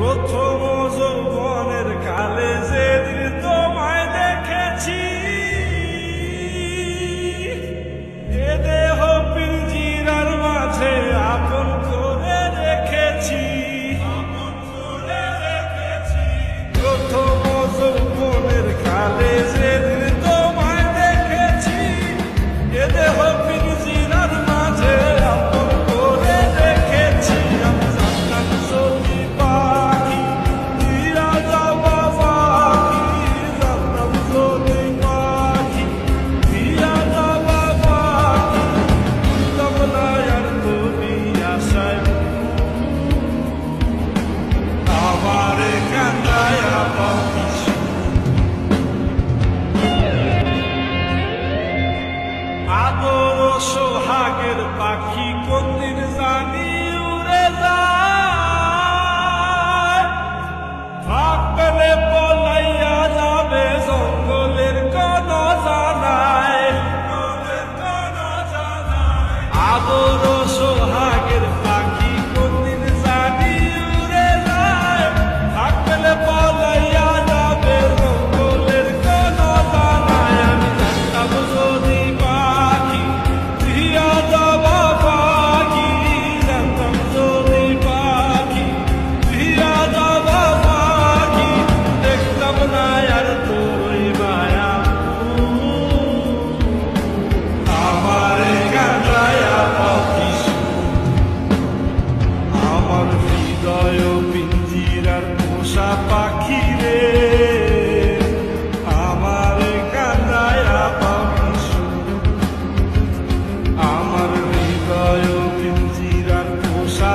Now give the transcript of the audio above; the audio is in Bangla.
প্রথম যৌবনের কালে যেদিন তোমায় দেখেছি, এ দেহ পিঞ্জিরার মাঝে আপন করে রেখেছি। প্রথম যৌবনের কালে যেদিন তোমায় দেখেছি, এ দেহ পিঞ্জিরার মাঝে আপন করে রেখেছি। আমি জানতাম যদি পাখি দিয়া যাবা পাখি, জানতাম যদি পাখি দিয়া যাবা পাখি, উঠতাম না আর তুমি আশায় আমারে কান্দায়া পাখি। আদর সোহাগের পাখি কোনদিন জানি উড়ে যায়, ফাঁক পেলে পলাইয়া যাবে জঙ্গলের কোন জানায়। আদর সোহাগের পাখি কোনদিন জানি উড়ে যায়, ফাঁক পেলে পলাইয়া যাবে জঙ্গলের কোন জানায়। আমি জানতাম যদি পাখি দিয়া যাবা পাখি, জানতাম যদি পাখি দিয়া যাবা পাখি, দেখতাম না আর তোর মায়া আমারে কাঁদায়া পাখি। আমার হৃদয় পিঞ্জিরার পোষা পাখি রে, আমারে কাঁদায়া পাখি। আমার হৃদয় পিঞ্জিরার পোষা